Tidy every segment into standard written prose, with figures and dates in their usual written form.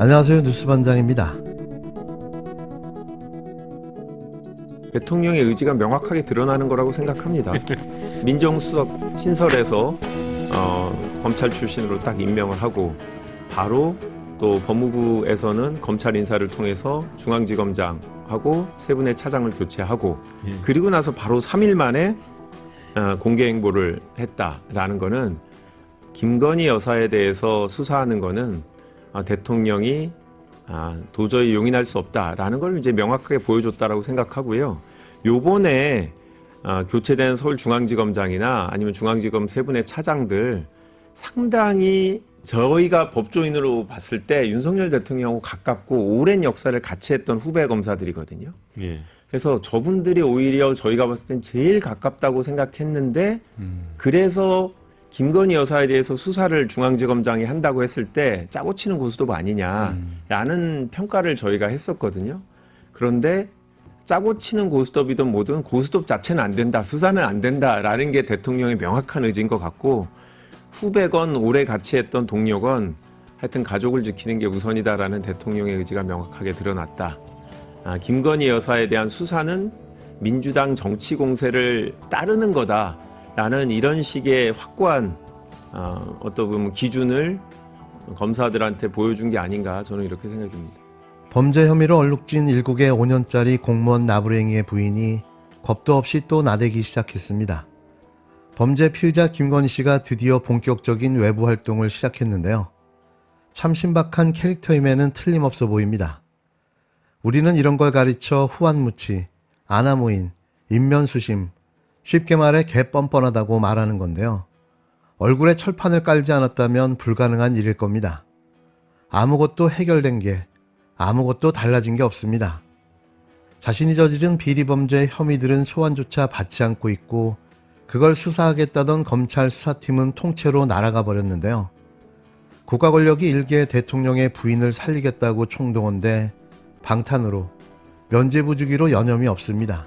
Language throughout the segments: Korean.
안녕하세요. 뉴스반장입니다. 대통령의 의지가 명확하게 드러나는 거라고 생각합니다. 민정수석 신설에서 검찰 출신으로 딱 임명을 하고 바로 또 법무부에서는 검찰 인사를 통해서 중앙지검장하고 세 분의 차장을 교체하고 그리고 나서 바로 3일 만에 공개 행보를 했다라는 거는 김건희 여사에 대해서 수사하는 거는 대통령이 도저히 용인할 수 없다라는 걸 이제 명확하게 보여줬다라고 생각하고요. 요번에 교체된 서울중앙지검장이나 아니면 중앙지검 세 분의 차장들 상당히 저희가 법조인으로 봤을 때 윤석열 대통령하고 가깝고 오랜 역사를 같이 했던 후배 검사들이거든요. 예. 그래서 저분들이 오히려 저희가 봤을 땐 제일 가깝다고 생각했는데 그래서 김건희 여사에 대해서 수사를 중앙지검장이 한다고 했을 때 짜고 치는 고스톱 아니냐라는 평가를 저희가 했었거든요. 그런데 짜고 치는 고스톱이든 뭐든 고스톱 자체는 안 된다, 수사는 안 된다라는 게 대통령의 명확한 의지인 것 같고 후배건 오래 같이 했던 동료건 하여튼 가족을 지키는 게 우선이다라는 대통령의 의지가 명확하게 드러났다. 김건희 여사에 대한 수사는 민주당 정치 공세를 따르는 거다라는 이런 식의 확고한 어떤 보면 기준을 검사들한테 보여준 게 아닌가 저는 이렇게 생각합니다. 범죄 혐의로 얼룩진 7개 5년짜리 공무원 나부랭이의 부인이 겁도 없이 또 나대기 시작했습니다. 범죄 피의자 김건희 씨가 드디어 본격적인 외부 활동을 시작했는데요. 참 신박한 캐릭터임에는 틀림없어 보입니다. 우리는 이런 걸 가르쳐 후안무치, 아나무인, 인면수심, 쉽게 말해 개뻔뻔하다고 말하는 건데요. 얼굴에 철판을 깔지 않았다면 불가능한 일일 겁니다. 아무것도 해결된 게, 아무것도 달라진 게 없습니다. 자신이 저지른 비리범죄의 혐의들은 소환조차 받지 않고 있고 그걸 수사하겠다던 검찰 수사팀은 통째로 날아가 버렸는데요. 국가 권력이 일개 대통령의 부인을 살리겠다고 총동원돼 방탄으로 면죄부주기로 여념이 없습니다.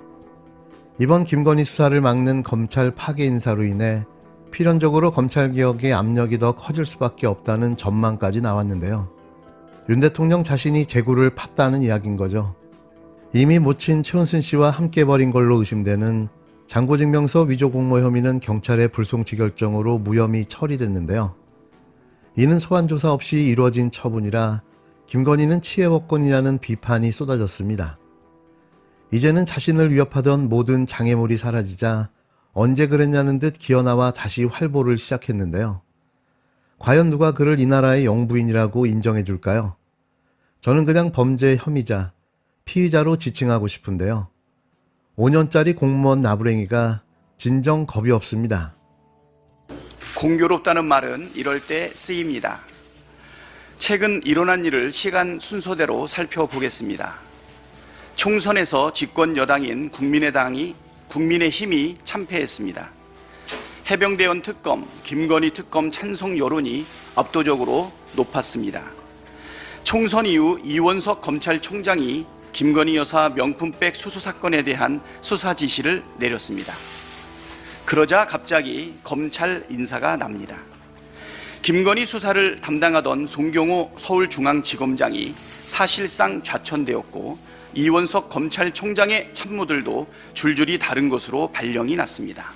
이번 김건희 수사를 막는 검찰 파괴 인사로 인해 필연적으로 검찰개혁의 압력이 더 커질 수밖에 없다는 전망까지 나왔는데요. 윤 대통령 자신이 재구를 팠다는 이야기인 거죠. 이미 모친 최은순 씨와 함께 벌인 걸로 의심되는 장고증명서 위조 공모 혐의는 경찰의 불송치 결정으로 무혐의 처리됐는데요. 이는 소환조사 없이 이루어진 처분이라 김건희는 치해법권이라는 비판이 쏟아졌습니다. 이제는 자신을 위협하던 모든 장애물이 사라지자 언제 그랬냐는 듯 기어나와 다시 활보를 시작했는데요. 과연 누가 그를 이 나라의 영부인이라고 인정해 줄까요? 저는 그냥 범죄 혐의자, 피의자로 지칭하고 싶은데요. 5년짜리 공무원 나부랭이가 진정 겁이 없습니다. 공교롭다는 말은 이럴 때 쓰입니다. 최근 일어난 일을 시간 순서대로 살펴보겠습니다. 총선에서 집권 여당인 국민의힘이 참패했습니다. 해병대원 특검, 김건희 특검 찬성 여론이 압도적으로 높았습니다. 총선 이후 이원석 검찰총장이 김건희 여사 명품백 수수 사건에 대한 수사 지시를 내렸습니다. 그러자 갑자기 검찰 인사가 납니다. 김건희 수사를 담당하던 송경호 서울중앙지검장이 사실상 좌천되었고 이원석 검찰총장의 참모들도 줄줄이 다른 것으로 발령이 났습니다.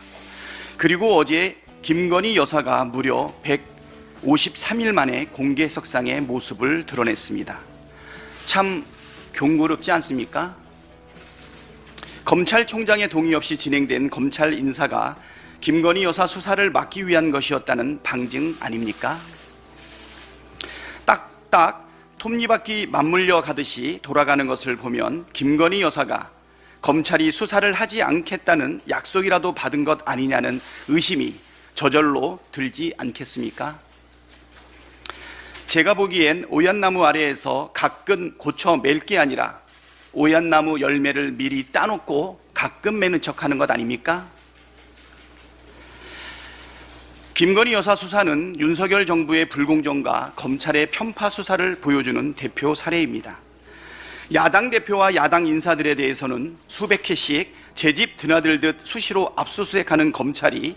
그리고 어제 김건희 여사가 무려 153일 만에 공개석상의 모습을 드러냈습니다. 참 경고롭지 않습니까? 검찰총장의 동의 없이 진행된 검찰 인사가 김건희 여사 수사를 막기 위한 것이었다는 방증 아닙니까? 딱딱 톱니바퀴 맞물려 가듯이 돌아가는 것을 보면 김건희 여사가 검찰이 수사를 하지 않겠다는 약속이라도 받은 것 아니냐는 의심이 저절로 들지 않겠습니까? 제가 보기엔 오얏나무 아래에서 가끔 고쳐 맬 게 아니라 오얏나무 열매를 미리 따놓고 가끔 매는 척하는 것 아닙니까? 김건희 여사 수사는 윤석열 정부의 불공정과 검찰의 편파 수사를 보여주는 대표 사례입니다. 야당 대표와 야당 인사들에 대해서는 수백 회씩 제 집 드나들듯 수시로 압수수색하는 검찰이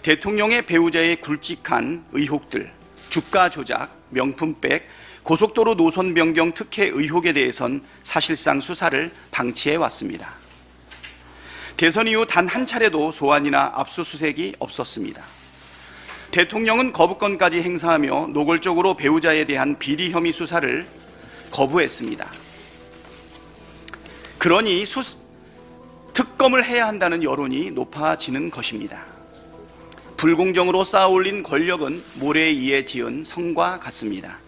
대통령의 배우자의 굵직한 의혹들, 주가 조작, 명품백, 고속도로 노선 변경 특혜 의혹에 대해선 사실상 수사를 방치해 왔습니다. 대선 이후 단 한 차례도 소환이나 압수수색이 없었습니다. 대통령은 거부권까지 행사하며 노골적으로 배우자에 대한 비리 혐의 수사를 거부했습니다. 그러니 특검을 해야 한다는 여론이 높아지는 것입니다. 불공정으로 쌓아올린 권력은 모래 위에 지은 성과 같습니다.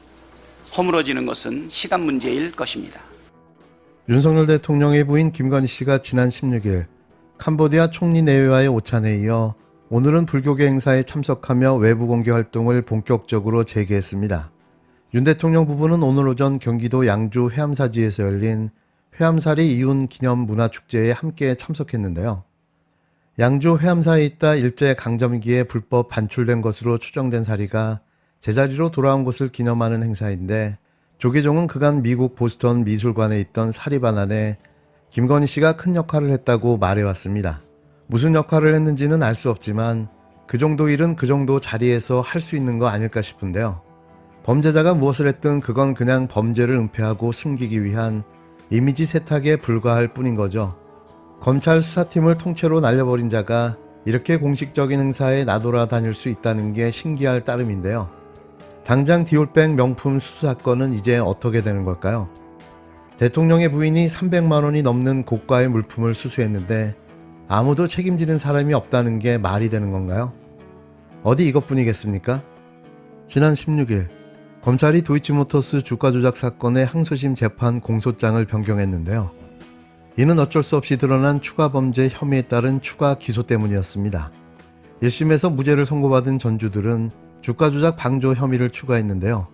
허물어지는 것은 시간 문제일 것입니다. 윤석열 대통령의 부인 김건희 씨가 지난 16일 캄보디아 총리 내외와의 오찬에 이어 오늘은 불교계 행사에 참석하며 외부 공개 활동을 본격적으로 재개했습니다. 윤 대통령 부부는 오늘 오전 경기도 양주 회암사지에서 열린 회암사리 이훈 기념 문화축제에 함께 참석했는데요. 양주 회암사에 있다 일제강점기에 불법 반출된 것으로 추정된 사리가 제자리로 돌아온 것을 기념하는 행사인데 조계종은 그간 미국 보스턴 미술관에 있던 사리반 안에 김건희 씨가 큰 역할을 했다고 말해왔습니다. 무슨 역할을 했는지는 알 수 없지만 그 정도 일은 그 정도 자리에서 할 수 있는 거 아닐까 싶은데요. 범죄자가 무엇을 했든 그건 그냥 범죄를 은폐하고 숨기기 위한 이미지 세탁에 불과할 뿐인 거죠. 검찰 수사팀을 통째로 날려버린 자가 이렇게 공식적인 행사에 나돌아다닐 수 있다는 게 신기할 따름인데요. 당장 디올백 명품 수수 사건은 이제 어떻게 되는 걸까요? 대통령의 부인이 300만 원이 넘는 고가의 물품을 수수했는데 아무도 책임지는 사람이 없다는 게 말이 되는 건가요? 어디 이것뿐이겠습니까? 지난 16일 검찰이 도이치모터스 주가 조작 사건의 항소심 재판 공소장을 변경했는데요. 이는 어쩔 수 없이 드러난 추가 범죄 혐의에 따른 추가 기소 때문이었습니다. 1심에서 무죄를 선고받은 전주들은 주가 조작 방조 혐의를 추가했는데요.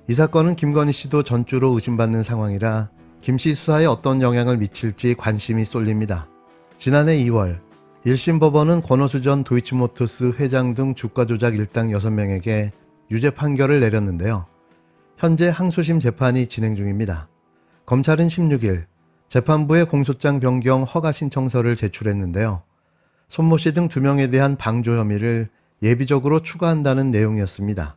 이 사건은 김건희 씨도 전주로 의심받는 상황이라 김 씨 수사에 어떤 영향을 미칠지 관심이 쏠립니다. 지난해 2월 1심 법원은 권오수 전 도이치모터스 회장 등 주가 조작 일당 6명에게 유죄 판결을 내렸는데요. 현재 항소심 재판이 진행 중입니다. 검찰은 16일 재판부에 공소장 변경 허가 신청서를 제출했는데요. 손모 씨 등 2명에 대한 방조 혐의를 예비적으로 추가한다는 내용이었습니다.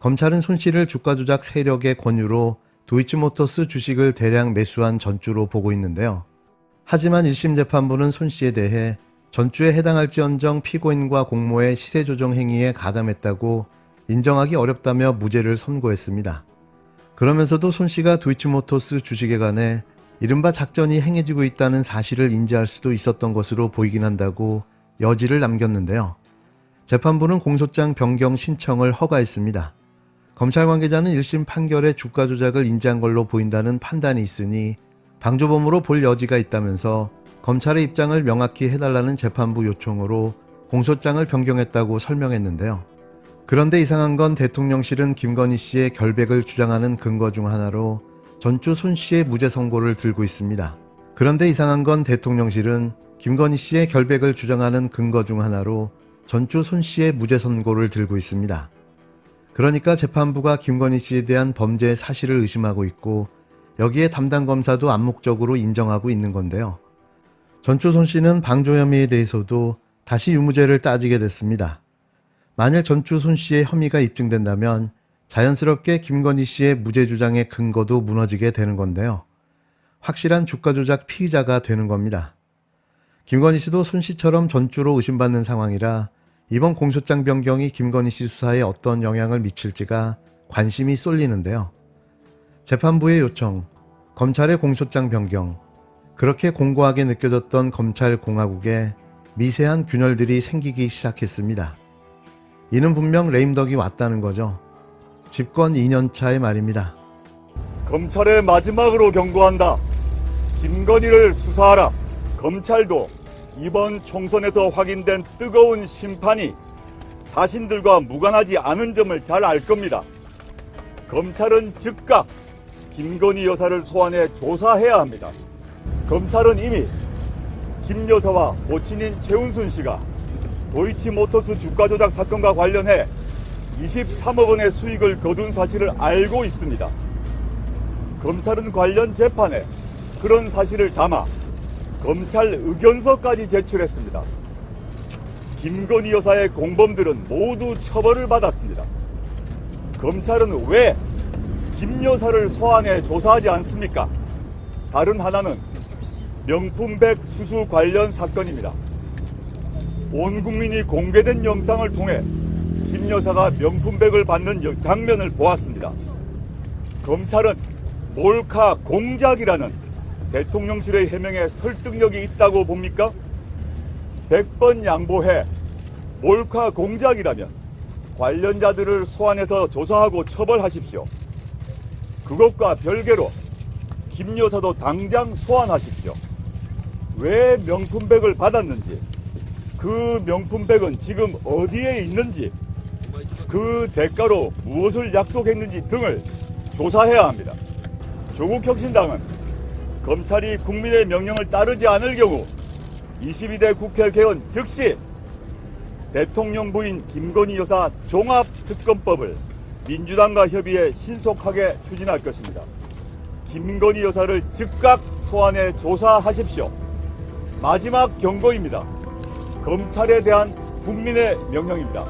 검찰은 손 씨를 주가 조작 세력의 권유로 도이치모터스 주식을 대량 매수한 전주로 보고 있는데요. 하지만 1심 재판부는 손 씨에 대해 전주에 해당할지언정 피고인과 공모의 시세 조정 행위에 가담했다고 인정하기 어렵다며 무죄를 선고했습니다. 그러면서도 손 씨가 도이치모터스 주식에 관해 이른바 작전이 행해지고 있다는 사실을 인지할 수도 있었던 것으로 보이긴 한다고 여지를 남겼는데요. 재판부는 공소장 변경 신청을 허가했습니다. 검찰 관계자는 1심 판결에 주가 조작을 인지한 걸로 보인다는 판단이 있으니 방조범으로 볼 여지가 있다면서 검찰의 입장을 명확히 해달라는 재판부 요청으로 공소장을 변경했다고 설명했는데요. 그런데 이상한 건 대통령실은 김건희 씨의 결백을 주장하는 근거 중 하나로 전주 손 씨의 무죄 선고를 들고 있습니다. 그런데 이상한 건 대통령실은 김건희 씨의 결백을 주장하는 근거 중 하나로 전주 손 씨의 무죄 선고를 들고 있습니다. 그러니까 재판부가 김건희 씨에 대한 범죄의 사실을 의심하고 있고 여기에 담당 검사도 암묵적으로 인정하고 있는 건데요. 전주 손 씨는 방조 혐의에 대해서도 다시 유무죄를 따지게 됐습니다. 만일 전주 손 씨의 혐의가 입증된다면 자연스럽게 김건희 씨의 무죄 주장의 근거도 무너지게 되는 건데요. 확실한 주가 조작 피의자가 되는 겁니다. 김건희 씨도 손 씨처럼 전주로 의심받는 상황이라 이번 공소장 변경이 김건희 씨 수사에 어떤 영향을 미칠지가 관심이 쏠리는데요. 재판부의 요청, 검찰의 공소장 변경, 그렇게 공고하게 느껴졌던 검찰 공화국에 미세한 균열들이 생기기 시작했습니다. 이는 분명 레임덕이 왔다는 거죠. 집권 2년차의 말입니다. 검찰에 마지막으로 경고한다. 김건희를 수사하라. 검찰도 이번 총선에서 확인된 뜨거운 심판이 자신들과 무관하지 않은 점을 잘 알 겁니다. 검찰은 즉각 김건희 여사를 소환해 조사해야 합니다. 검찰은 이미 김 여사와 모친인 최은순 씨가 도이치모터스 주가 조작 사건과 관련해 23억 원의 수익을 거둔 사실을 알고 있습니다. 검찰은 관련 재판에 그런 사실을 담아 검찰 의견서까지 제출했습니다. 김건희 여사의 공범들은 모두 처벌을 받았습니다. 검찰은 왜 김 여사를 소환해 조사하지 않습니까? 다른 하나는 명품백 수수 관련 사건입니다. 온 국민이 공개된 영상을 통해 김 여사가 명품백을 받는 장면을 보았습니다. 검찰은 몰카 공작이라는 대통령실의 해명에 설득력이 있다고 봅니까? 100번 양보해 몰카 공작이라면 관련자들을 소환해서 조사하고 처벌하십시오. 그것과 별개로 김 여사도 당장 소환하십시오. 왜 명품백을 받았는지, 그 명품백은 지금 어디에 있는지, 그 대가로 무엇을 약속했는지 등을 조사해야 합니다. 조국혁신당은 검찰이 국민의 명령을 따르지 않을 경우 22대 국회 개원 즉시 대통령 부인 김건희 여사 종합특검법을 민주당과 협의해 신속하게 추진할 것입니다. 김건희 여사를 즉각 소환해 조사하십시오. 마지막 경고입니다. 검찰에 대한 국민의 명령입니다.